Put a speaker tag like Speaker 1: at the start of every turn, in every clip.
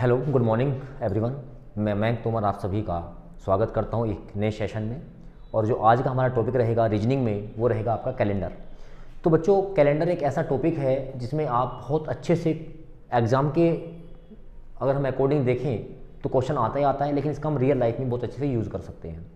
Speaker 1: Hello, good morning everyone. मैं तोमर आप सभी का स्वागत करता हूँ एक नए सेशन में। और जो आज का हमारा टॉपिक रहेगा रीजनिंग में, वो रहेगा आपका कैलेंडर। तो बच्चों, कैलेंडर एक ऐसा टॉपिक है जिसमें आप बहुत अच्छे से एग्ज़ाम के अगर हम अकॉर्डिंग देखें तो क्वेश्चन आता ही आता है, लेकिन इसका हम रियल लाइफ में बहुत अच्छे से यूज़ कर सकते हैं।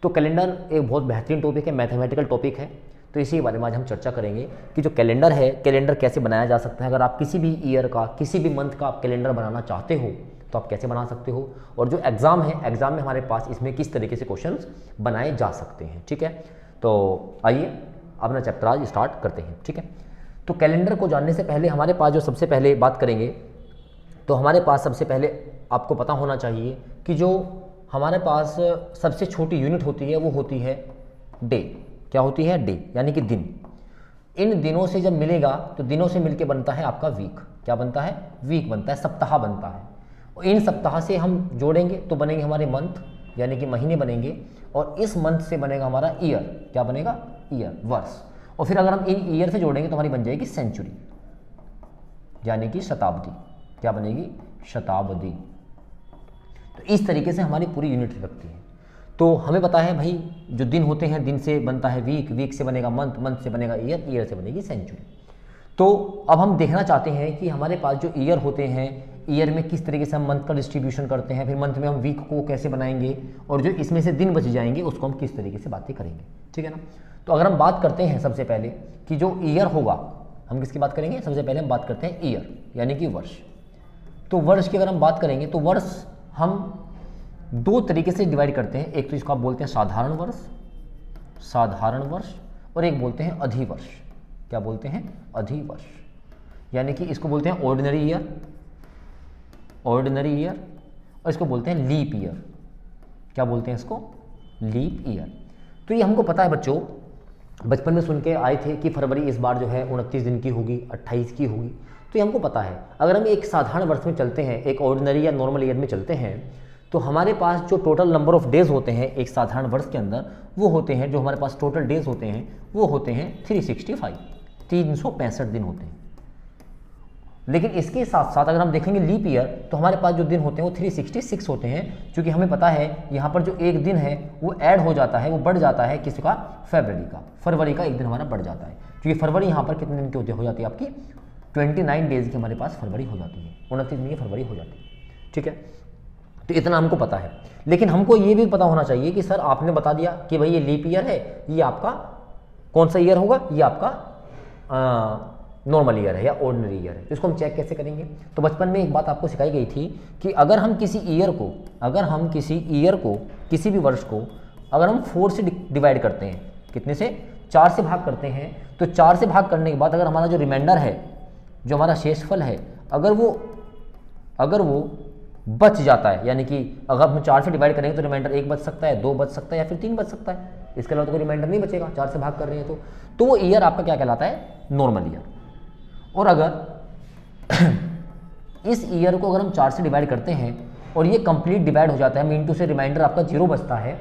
Speaker 1: तो कैलेंडर एक बहुत बेहतरीन टॉपिक है, मैथमेटिकल टॉपिक है। तो इसी के बारे में आज हम चर्चा करेंगे कि जो कैलेंडर है, कैलेंडर कैसे बनाया जा सकता है। अगर आप किसी भी ईयर का, किसी भी मंथ का आप कैलेंडर बनाना चाहते हो तो आप कैसे बना सकते हो, और जो एग्ज़ाम है, एग्ज़ाम में हमारे पास इसमें किस तरीके से क्वेश्चंस बनाए जा सकते हैं। ठीक है, तो आइए अपना चैप्टर आज स्टार्ट करते हैं। ठीक है, तो कैलेंडर को जानने से पहले हमारे पास जो सबसे पहले बात करेंगे, तो हमारे पास सबसे पहले आपको पता होना चाहिए कि जो हमारे पास सबसे छोटी यूनिट होती है वो होती है डे। क्या होती है? डे, यानी कि दिन। इन दिनों से जब मिलेगा तो दिनों से मिलके बनता है आपका वीक। क्या बनता है? वीक बनता है, सप्ताह बनता है। और इन सप्ताह से हम जोड़ेंगे तो बनेंगे हमारे मंथ, यानी कि महीने बनेंगे। और इस मंथ से बनेगा हमारा ईयर। क्या बनेगा? ईयर, वर्ष। और फिर अगर हम इन ईयर से जोड़ेंगे तो हमारी बन जाएगी सेंचुरी, यानी कि शताब्दी। क्या बनेगी? शताब्दी। तो इस तरीके से हमारी पूरी यूनिट लगती है। तो हमें पता है भाई, जो दिन होते हैं, दिन से बनता है वीक, वीक से बनेगा मंथ, मंथ से बनेगा ईयर, ईयर से बनेगी सेंचुरी। तो अब हम देखना चाहते हैं कि हमारे पास जो ईयर होते हैं, ईयर में किस तरीके से हम मंथ का डिस्ट्रीब्यूशन करते हैं, फिर मंथ में हम वीक को कैसे बनाएंगे, और जो इसमें से दिन बच जाएंगे उसको हम किस तरीके से बातें करेंगे। ठीक है ना। तो अगर हम बात करते हैं सबसे पहले कि जो ईयर होगा, हम किसकी बात करेंगे? सबसे पहले हम बात करते हैं ईयर, यानी कि वर्ष। तो वर्ष की अगर हम बात करेंगे तो वर्ष हम दो तरीके से डिवाइड करते हैं। एक तो इसको आप बोलते हैं साधारण वर्ष, साधारण वर्ष, और एक बोलते हैं अधिवर्ष। क्या बोलते हैं? अधिवर्ष। यानी कि इसको बोलते हैं ऑर्डिनरी ईयर, ऑर्डिनरी ईयर, और इसको बोलते हैं लीप ईयर। क्या बोलते हैं इसको? Leap year. तो ये हमको पता है बच्चों, बचपन में सुन के आए थे कि फरवरी इस बार जो है 29 दिन की होगी, 28 की होगी। तो ये हमको पता है। अगर हम एक साधारण वर्ष में चलते हैं, एक ऑर्डिनरी या नॉर्मल ईयर में चलते हैं, तो हमारे पास जो टोटल नंबर ऑफ डेज होते हैं एक साधारण वर्ष के अंदर, वो होते हैं, जो हमारे पास टोटल डेज होते हैं वो होते हैं 365, 365 दिन होते हैं। लेकिन इसके साथ साथ अगर हम देखेंगे लीप ईयर, तो हमारे पास जो दिन होते हैं वो 366 होते हैं, क्योंकि हमें पता है यहाँ पर जो एक दिन है वो ऐड हो जाता है, वो बढ़ जाता है किसका? फरवरी का। फरवरी का एक दिन हमारा बढ़ जाता है, क्योंकि फरवरी यहाँ पर कितने दिन की हो जाती है आपकी? 29 डेज की हमारे पास फरवरी हो जाती है, 29 दिन की फरवरी हो जाती है। ठीक है, तो इतना हमको पता है। लेकिन हमको ये भी पता होना चाहिए कि सर आपने बता दिया कि भाई ये लीप ईयर है, ये आपका कौन सा ईयर होगा? ये आपका नॉर्मल ईयर है या ऑर्डिनरी ईयर है। तो इसको हम चेक कैसे करेंगे? तो बचपन में एक बात आपको सिखाई गई थी कि अगर हम किसी ईयर को, किसी भी वर्ष को अगर हम 4 से डिवाइड करते हैं, कितने से? 4 से भाग करते हैं, तो 4 से भाग करने के बाद अगर हमारा जो रिमाइंडर है, जो हमारा शेषफल है, अगर वो बच जाता है, यानी कि अगर हम 4 से डिवाइड करेंगे तो रिमाइंडर 1 बच सकता है, 2 बच सकता है, या फिर 3 बच सकता है। इसके अलावा तो कोई रिमाइंडर नहीं बचेगा 4 से भाग कर रहे हैं तो वो ईयर आपका क्या कहलाता है? Normal year. और अगर इस ईयर को अगर हम 4 से डिवाइड करते हैं और ये कंप्लीट डिवाइड हो जाता है, मीन टू से रिमाइंडर आपका 0 बचता है,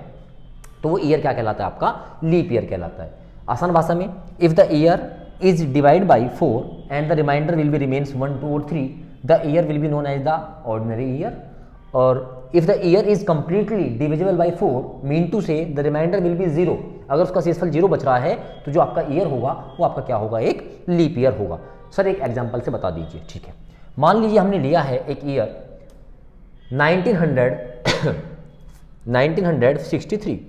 Speaker 1: तो वो ईयर क्या कहलाता है? आपका लीप ईयर कहलाता है। आसान भाषा में, if the year is divide by 4 and the reminder will be remains 1, 2 और 3, the year will be known as the ordinary year. और if the year is completely divisible by 4, mean to say the remainder will be 0. अगर उसका शेषफल 0 बच रहा है तो जो आपका ईयर होगा वो आपका क्या होगा? एक लीप ईयर होगा। सर एक एग्जांपल से बता दीजिए। ठीक है, मान लीजिए हमने लिया है एक ईयर 1963,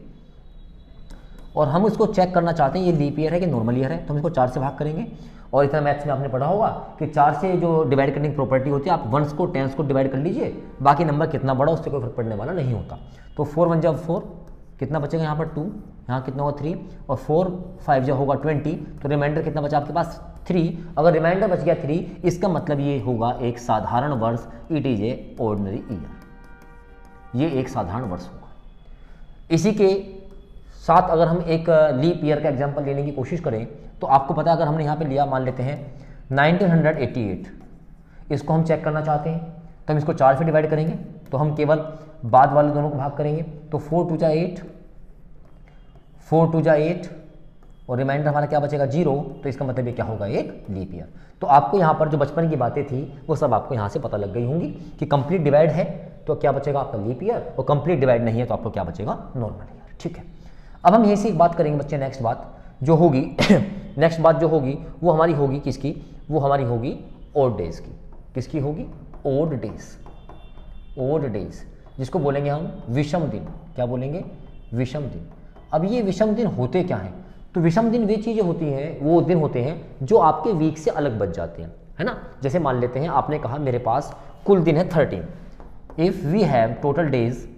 Speaker 1: और हम उसको चेक करना चाहते हैं ये लीप ईयर है कि नॉर्मल ईयर है। तो हम इसको 4 से भाग करेंगे, और इतना मैथ्स में आपने पढ़ा होगा कि 4 से जो डिवाइड करने की प्रॉपर्टी होती है, आप वंस को टेंस को डिवाइड कर लीजिए, बाकी नंबर कितना बड़ा उससे कोई फर्क पड़ने वाला नहीं होता। तो 4 1 जब 4, कितना बचेगा यहाँ पर? 2, यहाँ कितना होगा? 3, और 4 5 जब होगा 20, तो रिमाइंडर कितना बचा आपके पास? 3। अगर रिमाइंडर बच गया 3, इसका मतलब ये होगा एक साधारण वर्ष। It is a ordinary year. ये एक साधारण वर्ष होगा। इसी के साथ अगर हम एक लीप ईयर का एग्जांपल लेने की कोशिश करें, तो आपको पता है अगर हमने यहाँ पे लिया, मान लेते हैं 1988, इसको हम चेक करना चाहते हैं, तो हम इसको 4 से डिवाइड करेंगे, तो हम केवल बाद वाले दोनों को भाग करेंगे। तो 4 2 जा 8, 4 2 जा 8, और रिमाइंडर हमारा क्या बचेगा 0, तो इसका मतलब ये क्या होगा, एक लीप ईयर। तो आपको यहाँ पर जो बचपन की बातें थी वो सब आपको यहाँ से पता लग गई होंगी कि कंप्लीट डिवाइड है तो क्या बचेगा आपका लीप ईयर, और कंप्लीट डिवाइड नहीं है तो आपको क्या बचेगा, नॉर्मल ईयर। ठीक है, अब हम यहीं से एक बात करेंगे बच्चे, नेक्स्ट बात जो होगी नेक्स्ट बात जो होगी वो हमारी होगी किसकी, वो हमारी होगी ओड डेज की। किसकी होगी, ओड डेज। ओड डेज जिसको बोलेंगे हम विषम दिन। क्या बोलेंगे, विषम दिन। अब ये विषम दिन होते क्या हैं, तो विषम दिन वे चीज़ें होती हैं, वो दिन होते हैं जो आपके वीक से अलग बच जाते हैं, है ना। जैसे मान लेते हैं आपने कहा मेरे पास कुल दिन है 13, if we have total days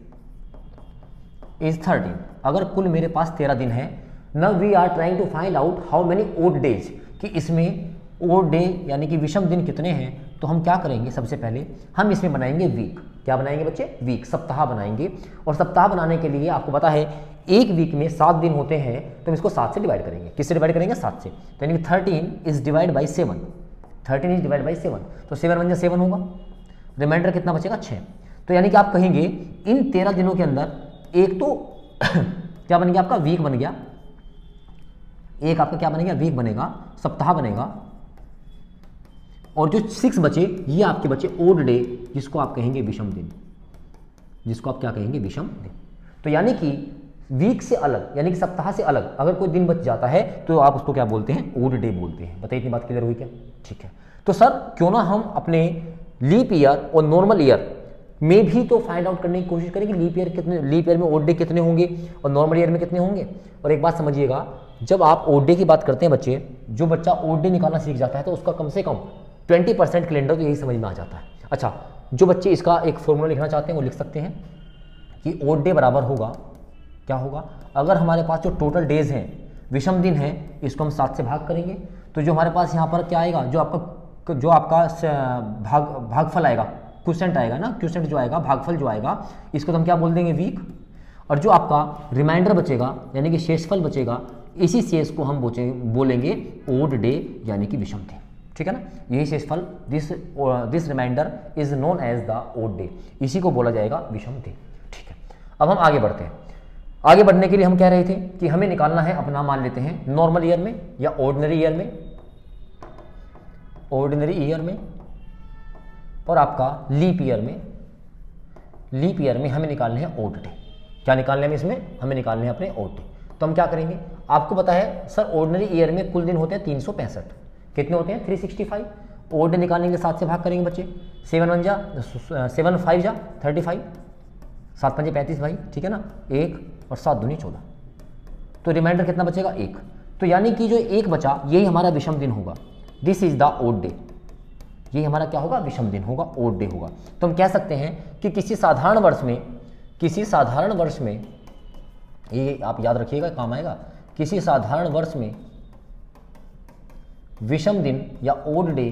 Speaker 1: is 13, अगर कुल मेरे पास 13 दिन है। Now we are trying to find out how many odd days, कि इसमें ओड डे यानी कि विषम दिन कितने हैं। तो हम क्या करेंगे, सबसे पहले हम इसमें बनाएंगे वीक। क्या बनाएंगे बच्चे, वीक, सप्ताह बनाएंगे। और सप्ताह बनाने के लिए आपको पता है एक वीक में 7 दिन होते हैं, तो हम इसको 7 से डिवाइड करेंगे। किससे डिवाइड करेंगे, 7 से। तो यानी कि 13 is divide by 7, 13 is divide by 7, तो 7 बन 7 होगा, रिमाइंडर कितना बचेगा 6। तो यानी कि आप कहेंगे इन 13 दिनों के अंदर एक तो क्या बन गया आपका, वीक बन गया, एक आपका क्या बनेगा, वीक बनेगा, सप्ताह बनेगा, और जो 6 बचे ये आपके बचे ओड डे, जिसको आप कहेंगे विषम दिन, जिसको आप क्या कहेंगे, विषम दिन। तो यानी कि वीक से अलग यानी कि सप्ताह से अलग अगर कोई दिन बच जाता है तो आप उसको क्या बोलते हैं, ओड डे बोलते हैं। बताइए इतनी बात क्लियर हुई क्या, ठीक है। तो सर क्यों ना हम अपने लीप ईयर और नॉर्मल ईयर में भी तो फाइंड आउट करने की कोशिश करें कि लीप ईयर में ओड डे कितने होंगे और नॉर्मल ईयर में कितने होंगे। और एक बात समझिएगा, जब आप ओड डे की बात करते हैं बच्चे, जो बच्चा ओड डे निकालना सीख जाता है तो उसका कम से कम 20% कैलेंडर तो यही समझ में आ जाता है। अच्छा, जो बच्चे इसका एक फॉर्मूला लिखना चाहते हैं वो लिख सकते हैं कि ओड डे बराबर होगा, क्या होगा, अगर हमारे पास जो टोटल डेज हैं, विषम दिन है, इसको हम 7 से भाग करेंगे, तो जो हमारे पास यहाँ पर क्या आएगा, जो आपका भागफल आएगा, क्वोशेंट आएगा ना, क्वोशेंट जो आएगा, भागफल जो आएगा, इसको तो हम क्या बोल देंगे, वीक। और जो आपका रिमाइंडर बचेगा यानी कि शेषफल बचेगा, इसी शेष को हम बोलेंगे ओड डे यानी कि विषम दिन। ठीक है ना, यही शेषफल, this reminder is known as the odd day, इसी को बोला जाएगा विषम दिन। ठीक है, अब हम आगे बढ़ते हैं। आगे बढ़ने के लिए हम कह रहे थे कि हमें निकालना है अपना, मान लेते हैं नॉर्मल ईयर में या ऑर्डिनरी ईयर में, ऑर्डिनरी ईयर में और आपका लीप ईयर में। लीप ईयर में हमें निकालने हैं ओड डे। क्या निकालने हैं इसमें, हमें निकालने हैं अपने ओड डे। तो हम क्या करेंगे, आपको पता है सर ऑर्डिनरी ईयर में कुल दिन होते हैं 365, कितने होते हैं 365। ओड डे निकालने के 7 से भाग करेंगे बच्चे, 7 5 जा 35, 7 5 35 भाई, ठीक है ना, 1 और 7 दूनी 14, तो रिमाइंडर कितना बचेगा 1। तो यानी कि जो 1 बचा यही हमारा विषम दिन होगा, this is the odd day, यही हमारा क्या होगा, विषम दिन होगा, ओड डे होगा। तो हम कह सकते हैं कि किसी साधारण वर्ष में, ये आप याद रखिएगा काम आएगा, किसी साधारण वर्ष में विषम दिन या ओड डे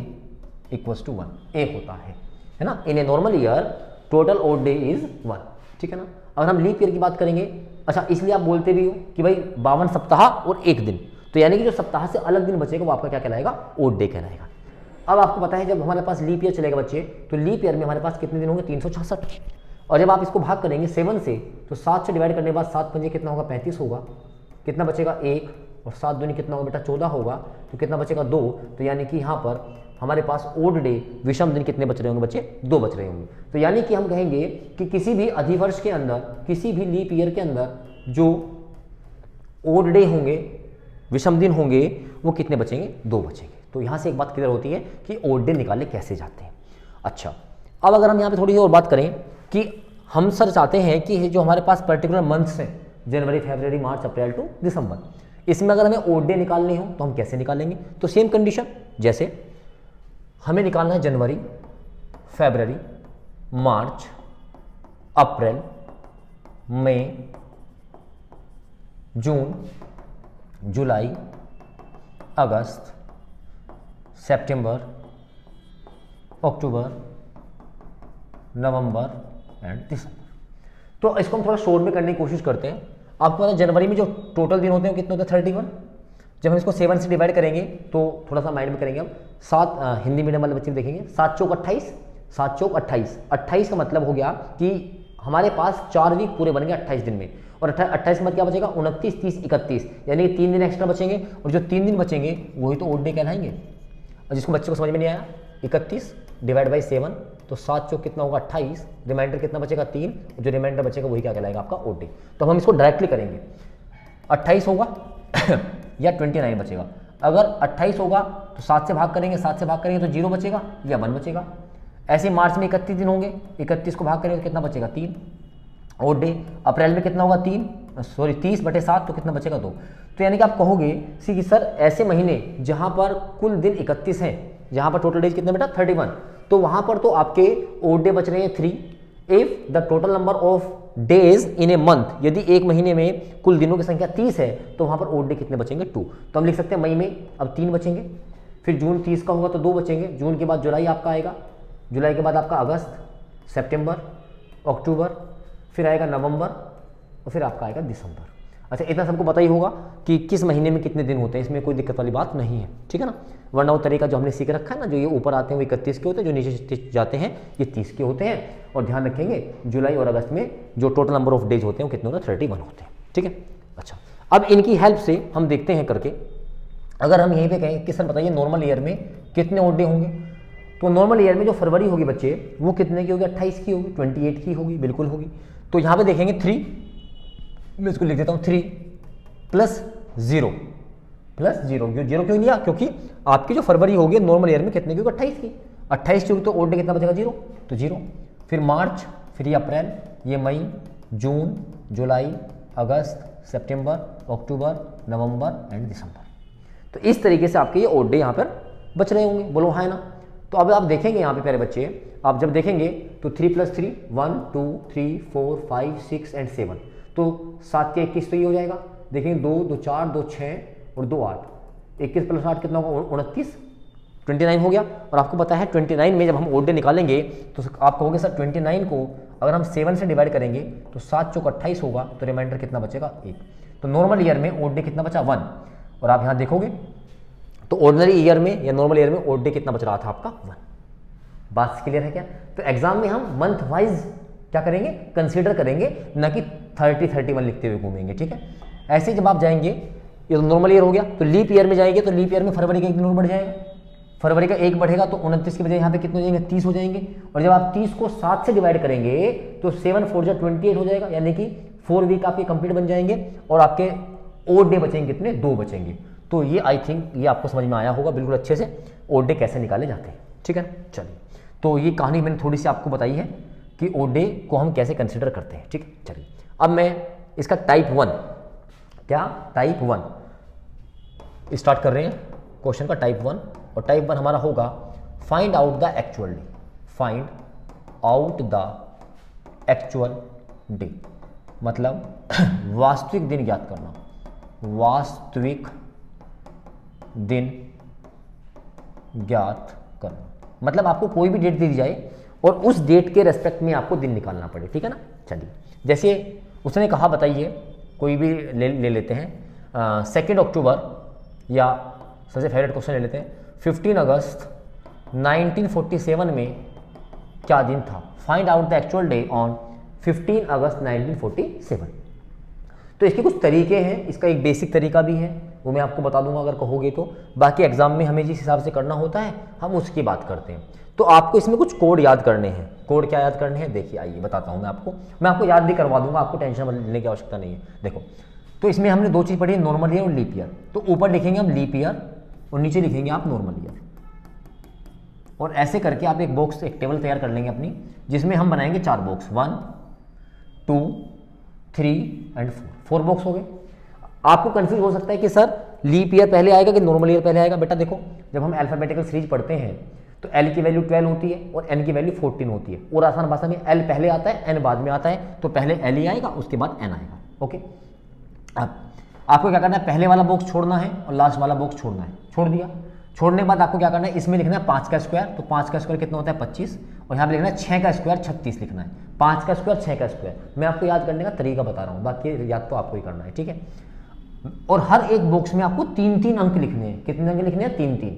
Speaker 1: इक्वल्स टू 1 एक होता है ना। In a normal year total odd day is 1, ठीक है ना। अगर हम लीप ईयर की बात करेंगे, अच्छा इसलिए आप बोलते भी हो कि भाई 52 सप्ताह और 1 दिन, तो यानी कि जो सप्ताह से अलग दिन बचेगा वो आपका क्या कहलाएगा, ओड डे कहलाएगा। अब आपको पता है जब हमारे पास लीप ईयर चलेगा बच्चे, तो लीप ईयर में हमारे पास कितने दिन होंगे, 366। और जब आप इसको भाग करेंगे 7 से, तो 7 से डिवाइड करने के बाद 7 पंजे कितना होगा, 35 होगा, कितना बचेगा 1, और 7 दूनी कितना होगा बेटा 14 होगा, तो कितना बचेगा 2। तो यानी कि यहाँ पर हमारे पास ओड डे विषम दिन कितने बच रहे होंगे बच्चे, 2 बच रहे होंगे। तो यानी कि हम कहेंगे कि किसी भी अधिवर्ष के अंदर, किसी भी लीप ईयर के अंदर जो ओड डे होंगे, विषम दिन होंगे, वो कितने बचेंगे, 2 बचेंगे। तो यहाँ से एक बात क्लियर होती है कि ओड डे निकाले कैसे जाते हैं। अच्छा, अब अगर हम यहाँ पे थोड़ी सी और बात करें कि हम सर चाहते हैं कि जो हमारे पास पर्टिकुलर मंथ्स हैं, जनवरी, फरवरी, मार्च, अप्रैल टू दिसंबर, इसमें अगर हमें ओड डे निकालने हो तो हम कैसे निकालेंगे। तो सेम कंडीशन, जैसे हमें निकालना है जनवरी, फरवरी, मार्च, अप्रैल, मई, जून, जुलाई, अगस्त, सितंबर, अक्टूबर, नवंबर एंड दिसंबर। तो इसको हम थोड़ा शॉर्ट में करने की कोशिश करते हैं। आपको पता है जनवरी में जो टोटल दिन होते हैं वो कितने होते हैं, 31। जब हम इसको 7 से डिवाइड करेंगे तो थोड़ा सा माइंड में करेंगे हम, 7 हिंदी मीडियम वाले बच्चे देखेंगे, 7 चौक 28, 7 चौक 28, 28 का मतलब हो गया कि हमारे पास 4 वीक पूरे बन गए 28 दिन में। और 28 के बाद क्या बचेगा 29, 30, 31, यानी कि 3 दिन एक्स्ट्रा बचेंगे, और जो 3 दिन बचेंगे वही तो ओड डे कहलाएंगे। और जिसको बच्चे को समझ में नहीं आया, 31 डिवाइड बाई 7, तो 7 चौक कितना होगा 28, रिमाइंडर कितना बचेगा 3, जो रिमाइंडर बचेगा वही क्या कहलाएगा आपका ओड डे। तो हम इसको डायरेक्टली करेंगे, 28 होगा या 29 बचेगा। अगर 28 होगा तो 7 से भाग करेंगे, 7 से भाग करेंगे तो 0 बचेगा या 1 बचेगा। ऐसे मार्च में 31 दिन होंगे, 31 को भाग करेंगे तो कितना बचेगा 3 ओड डे। अप्रैल में कितना होगा 30/7, तो कितना बचेगा 2। तो यानी कि आप कहोगे कि सर ऐसे महीने जहां पर कुल दिन 31 हैं, जहां पर टोटल डेज कितने बेटा 31, तो वहां पर तो आपके ओड डे बच रहे हैं 3। If the total number of days in a month, यदि एक महीने में कुल दिनों की संख्या 30 है तो वहां पर ओड डे कितने बचेंगे 2। तो हम लिख सकते हैं मई में अब 3 बचेंगे, फिर जून 30 का होगा तो 2 बचेंगे, जून के बाद जुलाई आपका आएगा, जुलाई के बाद आपका अगस्त, सितंबर, अक्टूबर, फिर आएगा नवंबर, और फिर आपका आएगा दिसंबर। अच्छा, इतना सबको पता ही होगा कि किस महीने में कितने दिन होते हैं, इसमें कोई दिक्कत वाली बात नहीं है, ठीक है ना। वरना वो तरीका जो हमने सीख रखा है ना, जो ये ऊपर आते हैं वो 31 के होते हैं, जो नीचे जाते हैं ये 30 के होते हैं। और ध्यान रखेंगे जुलाई और अगस्त में जो टोटल नंबर ऑफ डेज होते हैं वो कितने होते हैं 31 होते हैं, ठीक है। अच्छा, अब इनकी हेल्प से हम देखते हैं करके, अगर हम यहीं पे कहें कि सर बताइए नॉर्मल ईयर में कितने ओड डे होंगे, तो नॉर्मल ईयर में जो फरवरी होगी बच्चे वो कितने की होगी 28 की होगी, 28 की होगी, बिल्कुल होगी। तो यहाँ पे देखेंगे 3, मैं इसको लिख देता हूँ 3 + 0 जीरो क्यों लिया, क्योंकि आपकी जो फरवरी होगी नॉर्मल ईयर में कितने की होगी 28 की, 28 की होगी तो ओड डे कितना बचेगा 0, तो 0। फिर मार्च, फिर ये अप्रैल, ये मई, जून, जुलाई, अगस्त, सितंबर, अक्टूबर, नवंबर एंड दिसंबर। तो इस तरीके से आपके ये ओड डे यहाँ पर बच रहे होंगे, बोलो हाँ ना। तो अब आप देखेंगे यहाँ पे प्यारे बच्चे, आप जब देखेंगे तो 3 + 3 1 2 3 4 5 6 एंड 7, तो 7 के 21 तो ये हो जाएगा। देखेंगे 2 2 4 2 6 और 2 8, 21 + 8 कितना होगा 29, 29 हो गया। और आपको पता है 29 में जब हम ओड डे निकालेंगे तो आप कहोगे सर 29 को अगर हम 7 से डिवाइड करेंगे तो 7 चौक 28 होगा, तो रिमाइंडर कितना बचेगा 1। तो नॉर्मल ईयर में ओड डे कितना बचा 1, और आप यहाँ देखोगे तो ऑर्डिनरी ईयर में या नॉर्मल ईयर में ओड डे कितना बच रहा था आपका 1। बात क्लियर है क्या। तो एग्जाम में हम मंथ वाइज क्या करेंगे कंसीडर करेंगे, ना कि 30-31 लिखते हुए घूमेंगे, ठीक है। ऐसे जब आप जाएंगे, ये तो नॉर्मल ईयर हो गया, तो लीप ईयर में जाएंगे तो लीप ईयर में फरवरी का 1 दिन और बढ़ जाएगा, फरवरी का 1 बढ़ेगा तो 29 के बजाय यहाँ पे कितने हो जाएंगे 30 हो जाएंगे। और जब आप 30 को 7 से डिवाइड करेंगे तो 7 4 28 हो जाएगा, यानी कि 4 वीक आपके कंप्लीट बन जाएंगे, और आपके ओड डे बचेंगे कितने 2 बचेंगे। तो ये आई थिंक ये आपको समझ में आया होगा बिल्कुल अच्छे से ओड डे कैसे निकाले जाते हैं, ठीक है। चलिए, तो ये कहानी मैंने थोड़ी सी आपको बताई है कि ओड डे को हम कैसे कंसिडर करते हैं, ठीक है। चलिए, अब मैं इसका टाइप 1, क्या टाइप 1 स्टार्ट कर रहे हैं क्वेश्चन का टाइप 1। और टाइप 1 हमारा होगा find out the actual day, find out the actual day मतलब वास्तविक दिन ज्ञात करना, वास्तविक दिन ज्ञात करना, मतलब आपको कोई भी डेट दे दी जाए और उस डेट के रेस्पेक्ट में आपको दिन निकालना पड़े, ठीक है ना। चलिए, जैसे उसने कहा बताइए, कोई भी ले लेते हैं 2 अक्टूबर, या सबसे फेवरेट क्वेश्चन ले लेते हैं 15 अगस्त 1947 में क्या दिन था, find out the actual day on 15 अगस्त 1947। तो इसके कुछ तरीके हैं, इसका एक बेसिक तरीका भी है, वो मैं आपको बता दूंगा अगर कहोगे तो। बाकी एग्जाम में हमें जिस हिसाब से करना होता है हम उसकी बात करते हैं। तो आपको इसमें कुछ कोड याद करने हैं। कोड क्या याद करने हैं, देखिए आइए बताता हूँ मैं आपको याद भी करवा दूंगा, आपको टेंशन लेने की आवश्यकता नहीं है। देखो, तो इसमें हमने 2 चीज़ पढ़ी है, नॉर्मल ईयर और लीप ईयर। तो ऊपर लिखेंगे हम लीप ईयर और नीचे लिखेंगे आप नॉर्मल ईयर, और ऐसे करके आप एक बॉक्स, एक टेबल तैयार कर लेंगे अपनी, जिसमें हम बनाएंगे 4 बॉक्स, 1 2 3 एंड 4 बॉक्स हो गए। आपको कंफ्यूज हो सकता है कि सर लीप ईयर पहले आएगा कि नॉर्मल ईयर पहले आएगा। बेटा देखो, जब हम अल्फाबेटिकल सीरीज पढ़ते हैं तो एल की वैल्यू 12 होती है और एन की वैल्यू 14 होती है, और आसान भाषा में एल पहले आता है एन बाद में आता है, तो पहले एल ही आएगा उसके बाद एन आएगा। ओके, अब आपको क्या करना है, पहले वाला बॉक्स छोड़ना है और लास्ट वाला बॉक्स छोड़ना है। छोड़ दिया, छोड़ने के बाद आपको क्या करना है, इसमें लिखना है 5 का स्क्वायर, तो 5 का स्क्वायर कितना होता है 25, और यहाँ पे लिखना है 6 का स्क्वायर 36 लिखना है। 5 का स्क्वायर 6 का स्क्वायर, मैं आपको याद करने का तरीका बता रहा हूँ, बाकी याद तो आपको ही करना है, ठीक है। और हर एक बॉक्स में आपको 3-3 अंक लिखने हैं। कितने अंक लिखने हैं, 3-3,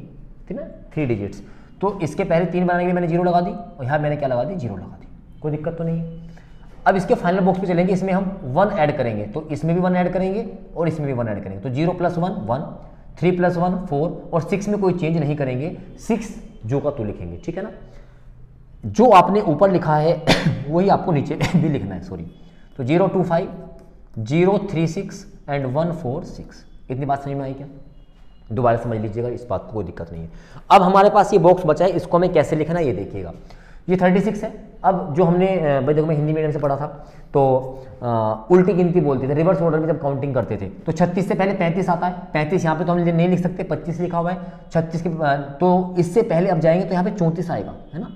Speaker 1: ठीक है, 3 डिजिट्स। तो इसके पहले 3 बनाने के लिए मैंने 0 लगा दी, और यहाँ मैंने क्या लगा दी, 0 लगा दी, कोई दिक्कत तो नहीं है। अब इसके फाइनल बॉक्स पे चलेंगे, इसमें हम 1 ऐड करेंगे, तो इसमें भी 1 ऐड करेंगे और इसमें भी 1 ऐड करेंगे, तो 0 + 1 1, 3 + 1 4 और 6 में कोई चेंज नहीं करेंगे, 6 जो का तो लिखेंगे, ठीक है ना। जो आपने ऊपर लिखा है वही आपको नीचे भी लिखना है, सॉरी। तो 025 036 एंड 146, इतनी बात समझ में आई क्या? दोबारा समझ लीजिएगा, इस बात को कोई दिक्कत नहीं है। अब हमारे पास ये बॉक्स बचा है, इसको हमें कैसे लिखना है ये देखिएगा। ये 36 है। अब जो हमने भाई देखो मैं हिंदी मीडियम से पढ़ा था, तो उल्टी गिनती बोलते थे, रिवर्स ऑर्डर में जब काउंटिंग करते थे, तो 36 से पहले 35 आता है। 35 यहाँ पे तो हम नहीं लिख सकते, 25 लिखा हुआ है। 36 के तो इससे पहले अब जाएंगे तो यहाँ पे 34 आएगा, है ना।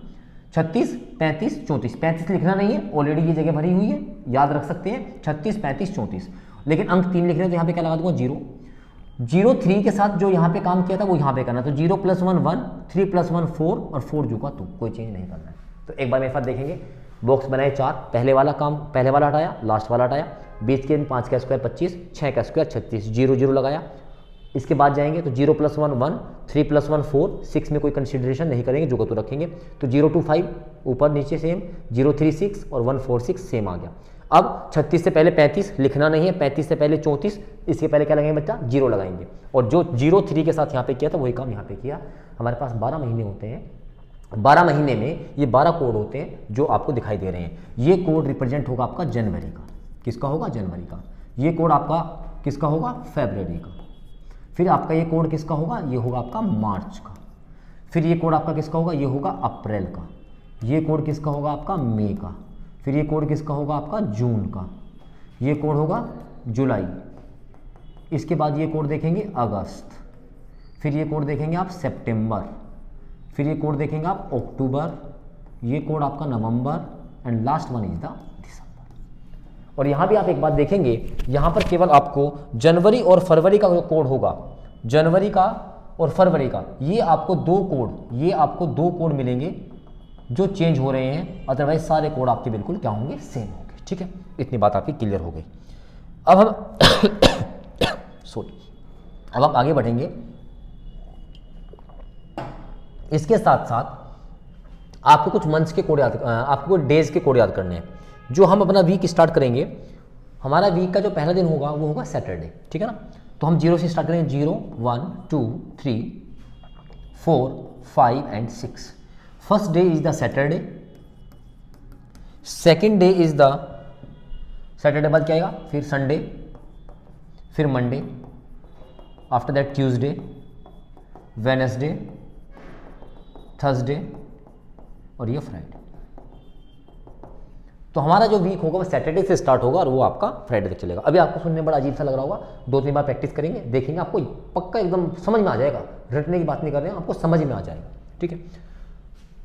Speaker 1: 36 35 34, 35 लिखना नहीं है, ऑलरेडी ये जगह भरी हुई है, याद रख सकते हैं 36 35 34, लेकिन अंक 3 लिख रहे हैं तो यहाँ पे क्या लगा दूंगा 0। 0 3 के साथ जो यहाँ पे काम किया था वो यहाँ पे करना, तो 0 + 1 1, 3 + 1 4 और 4 जो का तो कोई चेंज नहीं करना है। तो एक बार मेरे साथ देखेंगे, बॉक्स बनाए 4, पहले वाला काम पहले वाला हटाया, लास्ट वाला हटाया, बीच के 5 का स्क्वायर 25, 6 का स्क्वायर 36, 0 0 लगाया। इसके बाद जाएंगे तो 0 + 1 1, 3 + 1 4, 6 में कोई कंसिडरेशन नहीं करेंगे, जो को तो रखेंगे। तो 025 ऊपर नीचे सेम, 036 और 146 सेम आ गया। अब 36 से पहले 35 लिखना नहीं है, 35 से पहले 34, इसके पहले क्या लगाएंगे बच्चा 0 लगाएंगे, और जो 03 के साथ यहाँ पे किया था वही काम यहाँ पे किया। हमारे पास 12 महीने होते हैं, 12 महीने में ये 12 कोड होते हैं जो आपको दिखाई दे रहे हैं। ये कोड रिप्रेजेंट होगा आपका जनवरी का, किसका होगा जनवरी का। ये कोड आपका किसका होगा फरवरी का। फिर आपका ये कोड किसका होगा, ये होगा आपका मार्च का। फिर ये कोड आपका किसका होगा, ये होगा अप्रैल का। ये कोड किसका होगा आपका मई का। फिर ये कोड किसका होगा आपका जून का। ये कोड होगा जुलाई। इसके बाद ये कोड देखेंगे अगस्त। फिर ये कोड देखेंगे आप सितंबर। फिर ये कोड देखेंगे आप अक्टूबर। ये कोड आपका नवंबर and last one is the December. और यहाँ भी आप एक बात देखेंगे, यहाँ पर केवल आपको जनवरी और फरवरी का जो कोड होगा, जनवरी का और फरवरी का, ये आपको दो कोड मिलेंगे जो चेंज हो रहे हैं, अदरवाइज सारे कोड आपके बिल्कुल क्या होंगे सेम होंगे, ठीक है। इतनी बात आपकी क्लियर हो गई। अब हम अब आप आगे बढ़ेंगे। इसके साथ साथ आपको कुछ मंथ्स के कोड आपको कुछ डेज के कोड याद करने हैं। जो हम अपना वीक स्टार्ट करेंगे, हमारा वीक का जो पहला दिन होगा वो होगा सैटरडे, ठीक है ना। तो हम 0 से स्टार्ट करेंगे, 0 1 2 3 4 5 and 6। First day is the Saturday, second day is the Saturday, बाद क्या आएगा फिर संडे, फिर Monday, after that Tuesday, Wednesday, Thursday और ये फ्राइडे। तो हमारा जो वीक होगा वो सैटरडे से स्टार्ट होगा और वो आपका फ्राइडे तक चलेगा। अभी आपको सुनने में बड़ा अजीब सा लग रहा होगा, 2-3 बार प्रैक्टिस करेंगे, देखेंगे आपको पक्का एकदम समझ में आ जाएगा। रटने की बात नहीं कर रहे हैं, आपको समझ में आ जाएगा, ठीक है।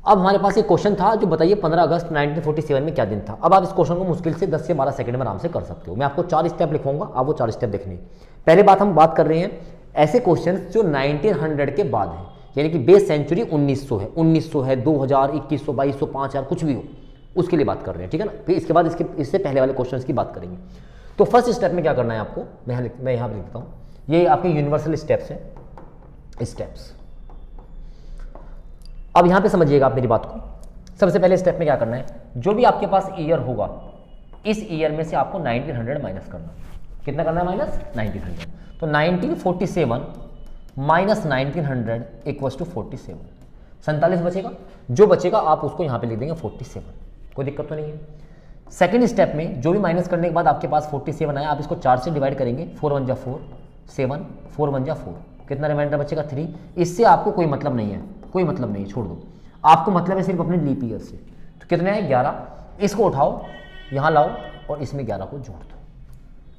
Speaker 1: अब हमारे पास एक क्वेश्चन था जो बताइए 15 अगस्त 1947 में क्या दिन था। अब आप इस क्वेश्चन को मुश्किल से 10 से 12 सेकंड में आराम से कर सकते हो। मैं आपको 4 स्टेप लिखवाऊंगा, आप वो 4 स्टेप देखने। पहले बात हम बात कर रहे हैं ऐसे क्वेश्चन जो 1900 के बाद है, यानी कि बेस सेंचुरी 1900 है, 1900 है, 2000, 2100, 2200, 5000 कुछ भी हो, उसके लिए बात कर रहे हैं, ठीक है ना। फिर इसके बाद इससे पहले वाले क्वेश्चंस की बात करेंगे। तो फर्स्ट स्टेप में क्या करना है आपको, मैं यहाँ पर लिख देता हूँ, ये आपके यूनिवर्सल स्टेप्स हैं, स्टेप्स। अब यहाँ पे समझिएगा आप मेरी बात को। सबसे पहले स्टेप में क्या करना है, जो भी आपके पास ईयर होगा, इस ईयर में से आपको 1900 माइनस करना। कितना करना है माइनस 1900। तो 1947 माइनस 1900 इक्वल्स टू 47, 47 बचेगा। जो बचेगा आप उसको यहाँ पे लिख देंगे 47, कोई दिक्कत तो नहीं है। सेकेंड स्टेप में जो भी माइनस करने के बाद आपके पास 47 आया, आप इसको 4 से डिवाइड करेंगे, 4 1 जा 4 7, 4 1 जा 4, कितना रिमाइंडर बचेगा 3। इससे आपको कोई मतलब नहीं है, कोई मतलब नहीं, छोड़ दो। आपको मतलब है सिर्फ अपने लीप ईयर से। तो कितने हैं 11, इसको उठाओ यहाँ लाओ और इसमें 11 को जोड़ दो।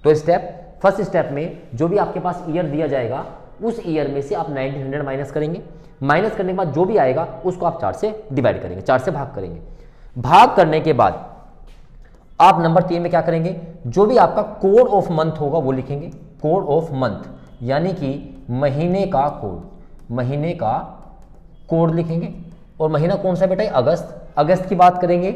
Speaker 1: तो स्टेप फर्स्ट स्टेप में जो भी आपके पास ईयर दिया जाएगा, उस ईयर में से आप 1900 माइनस करेंगे। माइनस करने के बाद जो भी आएगा उसको आप 4 से डिवाइड करेंगे, 4 से भाग करेंगे। भाग करने के बाद आप नंबर 3 में क्या करेंगे, जो भी आपका कोड ऑफ मंथ होगा वो लिखेंगे। कोड ऑफ मंथ यानी कि महीने का कोड, महीने का कोड लिखेंगे। और महीना कौन सा बेटा है, अगस्त। अगस्त की बात करेंगे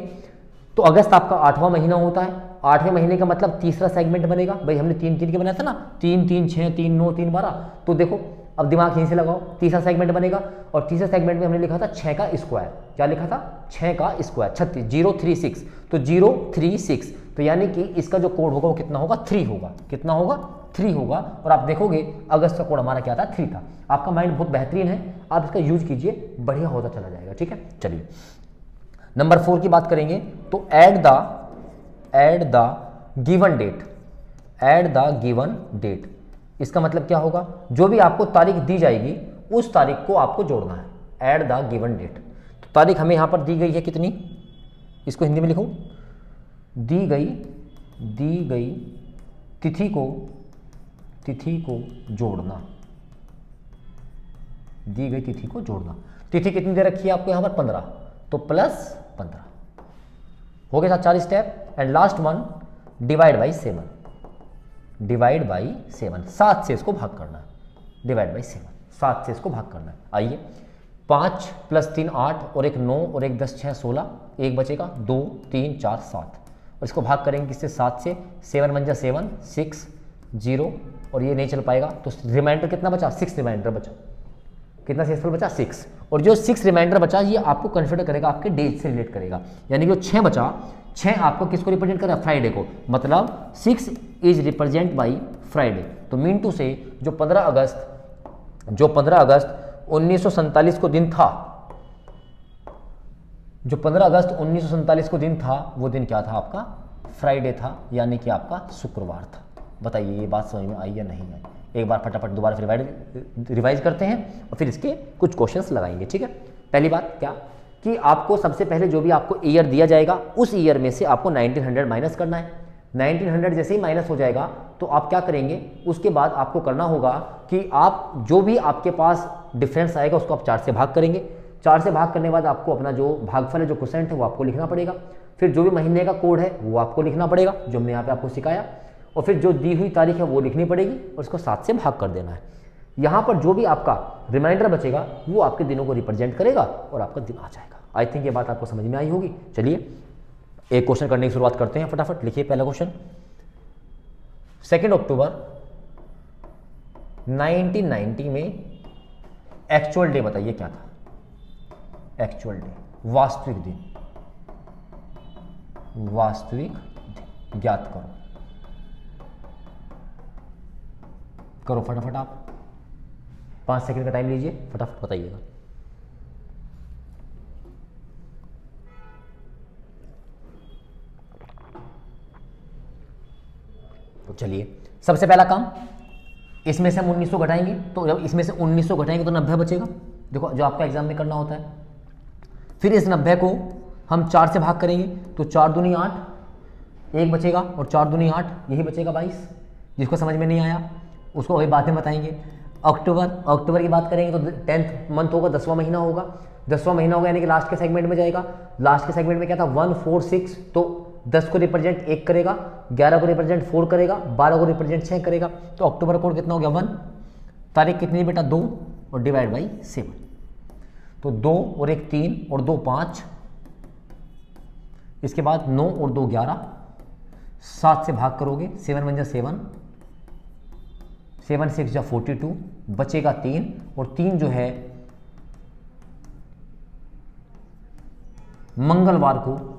Speaker 1: तो अगस्त आपका 8वां महीना होता है। 8वें महीने का मतलब तीसरा सेगमेंट बनेगा। भाई हमने 3 3 के बनाया था ना, 3 3 6 3 9 3 12। तो देखो अब दिमाग यहीं से लगाओ, तीसरा सेगमेंट बनेगा और तीसरे सेगमेंट में हमने लिखा था 6 का स्क्वायर। क्या लिखा था? 6 का स्क्वायर, 36, 036, तो 036, तो यानी कि इसका जो कोड होगा वो कितना होगा? 3 होगा। कितना होगा? 3 होगा। और आप देखोगे अगस्त का कोड हमारा क्या था? 3 था। आपका माइंड बहुत बेहतरीन है, आप इसका यूज कीजिए, बढ़िया होता चला जाएगा। ठीक है, चलिए नंबर 4 की बात करेंगे तो add the given date. Add the given date, इसका मतलब क्या होगा? जो भी आपको तारीख दी जाएगी उस तारीख को आपको जोड़ना है। ऐड द गिवन डेट, तो तारीख हमें यहां पर दी गई है कितनी? इसको हिंदी में लिखूं, दी गई तिथि को जोड़ना। दी गई तिथि को जोड़ना। तिथि कितनी दे रखी है आपको यहां पर? 15, तो प्लस 15 हो गया 4 step. And last one divide by 7। Divide by 7, 7 से इसको भाग करना है। डिवाइड बाई 7, 7 से इसको भाग करना है। आइए 5 + 3 8 और एक 9 और एक 10 6 16, एक बचेगा 2 3 4 7 और इसको भाग करेंगे किससे? 7 से। 7 × 7 6 0 और ये नहीं चल पाएगा तो रिमाइंडर कितना बचा? 6 रिमाइंडर बचा। कितना शेषफल बचा? 6। और जो 6 रिमाइंडर बचा ये आपको कंसिडर करेगा, आपके डेज से रिलेट करेगा। यानी कि जो 6 बचा, 6 आपको किसको रिप्रेजेंट कर रहा है? फ्राइडे को। मतलब 6 इज रिप्रेजेंट बाई फ्राइडे। तो मीन टू से जो 15 अगस्त 1947 को दिन था, जो 15 अगस्त 1947 को दिन था, वो दिन क्या था आपका? फ्राइडे था, यानी कि आपका शुक्रवार था। बताइए ये बात समझ में आई या नहीं आई? एक बार फटाफट दोबारा फिर रिवाइज करते हैं और फिर इसके कुछ क्वेश्चंस लगाएंगे। ठीक है, पहली बात क्या कि आपको सबसे पहले जो भी आपको ईयर दिया जाएगा उस ईयर में से आपको 1900 माइनस करना है। 1900 जैसे ही माइनस हो जाएगा तो आप क्या करेंगे? उसके बाद आपको करना होगा कि आप जो भी आपके पास डिफरेंस आएगा उसको आप 4 से भाग करेंगे। 4 से भाग करने के बाद आपको अपना जो भागफल है, जो क्वोशेंट है, वो आपको लिखना पड़ेगा। फिर जो भी महीने का कोड है वो आपको लिखना पड़ेगा, जो हमने यहाँ पे आपको सिखाया। और फिर जो दी हुई तारीख है वो लिखनी पड़ेगी और उसको 7 से भाग कर देना है। यहाँ पर जो भी आपका रिमाइंडर बचेगा वो आपके दिनों को रिप्रेजेंट करेगा और आपका दिन आ जाएगा। आई थिंक ये बात आपको समझ में आई होगी। चलिए एक क्वेश्चन करने की शुरुआत करते हैं, फटाफट लिखिए पहला क्वेश्चन। 2 अक्टूबर 1990 में एक्चुअल डे बताइए क्या था? एक्चुअल डे, वास्तविक दिन। वास्तविक दिन ज्ञात करो फटाफट। आप 5 सेकंड का टाइम लीजिए, फटाफट बताइएगा। तो चलिए सबसे पहला काम, इसमें से हम 1900 घटाएंगे, तो जब इसमें से 1900 घटाएंगे तो 90 बचेगा। देखो जो आपका एग्जाम में करना होता है। फिर इस 90 को हम 4 से भाग करेंगे तो 4 दूनी 8, 1 बचेगा और 4 दूनी 8, यही बचेगा 22। जिसको समझ में नहीं आया उसको वही बातें बताएंगे। अक्टूबर की बात करेंगे तो 10th मंथ होगा, 10वां महीना होगा। 10वां महीना होगा यानी कि लास्ट के सेगमेंट में जाएगा। लास्ट के सेगमेंट में क्या था? 1 4 6, तो 10 को रिप्रेजेंट 1 करेगा, 11 को रिप्रेजेंट 4 करेगा, 12 को रिप्रेजेंट 6 करेगा। तो अक्टूबर कोड कितना हो गया? 1। तारीख कितनी बेटा? 2 और डिवाइड बाई 7। तो 2 और 1 3 और 2 5, इसके बाद 9 और 2 11, 7 से भाग करोगे, 7 × 7, 7 6 × 42, बचेगा 3 और 3 जो है मंगलवार को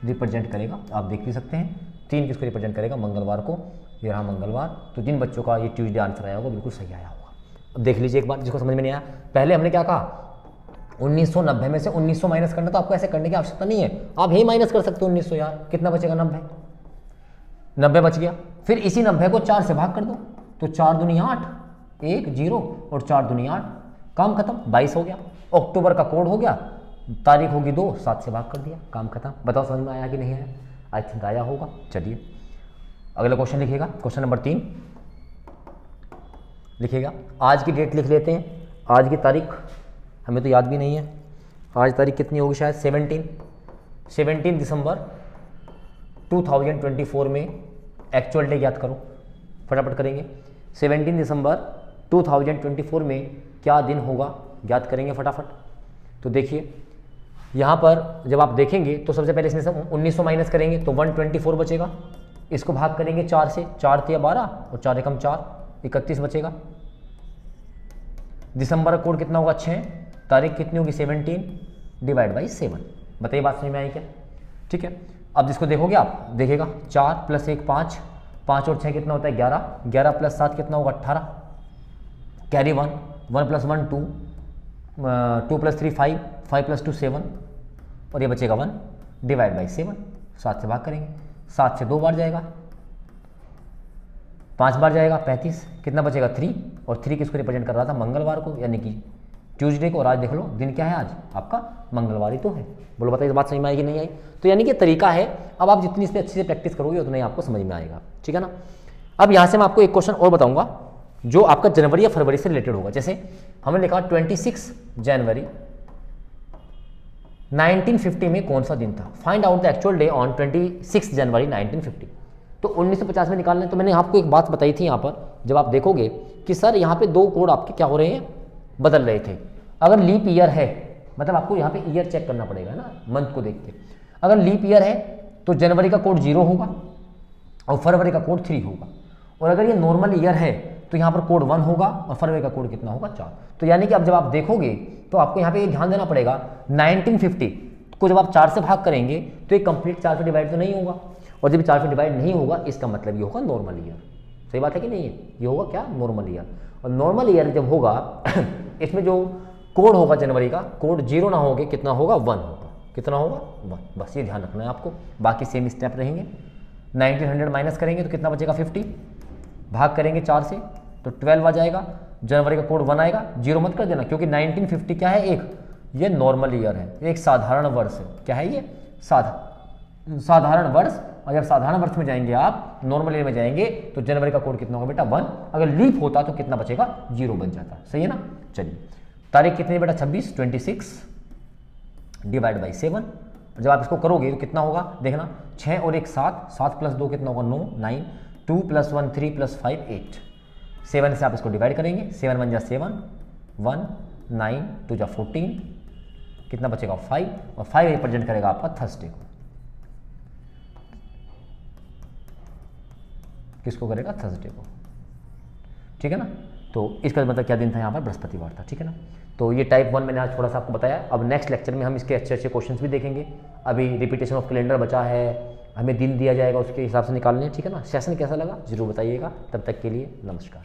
Speaker 1: रिप्रेजेंट करेगा। आप देख भी सकते हैं 3 किसको रिप्रेजेंट करेगा? मंगलवार को। ये रहा मंगलवार। तो जिन बच्चों का ये ट्यूसडे आंसर आया होगा बिल्कुल सही आया होगा। अब देख लीजिए एक बार, जिसको समझ में नहीं आया, पहले हमने क्या कहा? 1990 में से 1900 माइनस करना, तो आपको ऐसे करने की आवश्यकता नहीं है, आप यही माइनस कर सकते हो 1900। यार कितना बचेगा? 90 बच गया। फिर इसी 90 को 4 से भाग कर दो, तो 4 दूनी 8, 1 0 और 4 दूनी 8, काम खत्म, 22 हो गया। अक्टूबर का कोड हो गया, तारीख होगी 2, 7 से भाग कर दिया, काम खत्म। बताओ समझ में आया कि नहीं आया? आई थिंक आया होगा। चलिए अगला क्वेश्चन लिखिएगा, क्वेश्चन नंबर 3 लिखिएगा। आज की डेट लिख लेते हैं। आज की तारीख हमें तो याद भी नहीं है, आज तारीख कितनी होगी? शायद 17 दिसंबर 2024 में एक्चुअल डे याद करो, फटाफट करेंगे। 17 दिसंबर 2024 में क्या दिन होगा? याद करेंगे फटाफट। तो देखिए यहाँ पर जब आप देखेंगे तो सबसे पहले इसमें से 1900 माइनस करेंगे तो 124 बचेगा। इसको भाग करेंगे 4 से, 4 × 12 और 4 × 4, 31 बचेगा। दिसंबर का कोड कितना होगा 6, तारीख कितनी होगी 17 डिवाइड बाई 7। बताइए बात समझ में आई क्या? ठीक है, अब जिसको देखोगे आप देखिएगा 4 + 1 5, 5 और 6 कितना होता है 11, 11 + 7 कितना होगा 18, कैरी 1, 1 + 1 2, 2 + 3 5, 5 + 2 7 और ये बचेगा 1 डिवाइड बाई 7। 7 से भाग करेंगे, 7 से 2 बार जाएगा, 5 बार जाएगा 35, कितना बचेगा 3, और 3 किसको रिप्रेजेंट कर रहा था मंगलवार को, यानी कि ट्यूसडे को। और आज देख लो दिन क्या है, आज आपका मंगलवार ही तो है। बोलो बताइए बात समझ में आई कि नहीं आई? तो यानी कि तरीका है, अब आप जितनी इस पर अच्छे से प्रैक्टिस करोगे उतना ही आपको समझ में आएगा। ठीक है ना। अब यहाँ से मैं आपको एक क्वेश्चन और बताऊंगा जो आपका जनवरी या फरवरी से रिलेटेड होगा। जैसे हमने लिखा 26 जनवरी 1950 में कौन सा दिन था, find out the actual day on 26 जनवरी 1950। तो 1950 में निकालना है। तो मैंने आपको एक बात बताई थी यहाँ पर, जब आप देखोगे कि सर यहाँ पे 2 कोड आपके क्या हो रहे हैं, बदल रहे थे। अगर लीप ईयर है, मतलब आपको यहाँ पे ईयर चेक करना पड़ेगा ना, मंथ को देख के। अगर लीप ईयर है तो जनवरी का कोड 0 होगा और फरवरी का कोड 3 होगा। और अगर ये नॉर्मल ईयर है तो यहाँ पर कोड 1 होगा और फरवरी का कोड कितना होगा 4। तो यानी कि अब जब आप देखोगे तो आपको यहाँ पे ये ध्यान देना पड़ेगा 1950 को जब आप 4 से भाग करेंगे तो ये कंप्लीट 4 से डिवाइड तो नहीं होगा, और जब 4 से डिवाइड नहीं होगा इसका मतलब ये होगा नॉर्मल ईयर। सही बात है कि नहीं है? ये होगा क्या, नॉर्मल ईयर। और नॉर्मल ईयर जब होगा इसमें जो कोड होगा जनवरी का, कोड 0 ना होगा, कितना होगा 1 होगा। कितना होगा 1। बस ये ध्यान रखना है आपको, बाकी सेम स्टेप रहेंगे। 1900 माइनस करेंगे तो कितना बचेगा 50, भाग करेंगे 4 से तो 12 आ जाएगा, जनवरी का कोड 1 आएगा। 0 मत कर देना क्योंकि 1950 क्या है, ये नॉर्मल ईयर है, एक साधारण वर्ष है। क्या है ये, साधारण वर्ष। और जब साधारण वर्ष में जाएंगे आप, नॉर्मल ईयर में जाएंगे तो जनवरी का कोड कितना होगा बेटा 1। अगर लीप होता तो कितना बचेगा 0 बच जाता। सही है ना। चलिए तारीख कितनी बेटा 26 डिवाइड बाई 7। जब आप इसको करोगे तो कितना होगा देखना, 6 और 1 7, 7 + 2 कितना होगा 9, 9, 2 + 1 3 + 5 8। 7 से आप इसको डिवाइड करेंगे, 7 × 7 1, 9 2 × 14, कितना बचेगा 5, और 5 रिप्रेजेंट करेगा आपका थर्सडे को। किसको करेगा, थर्सडे को। ठीक है ना। तो इसका मतलब क्या दिन था यहाँ पर, बृहस्पतिवार था। ठीक है ना। तो ये टाइप 1 मैंने आज थोड़ा सा आपको बताया। अब नेक्स्ट लेक्चर में हम इसके अच्छे अच्छे क्वेश्चंस भी देखेंगे। अभी रिपीटेशन ऑफ कैलेंडर बचा है, हमें दिन दिया जाएगा उसके हिसाब से निकालने। ठीक है ना। सेशन कैसा लगा जरूर बताइएगा। तब तक के लिए नमस्कार।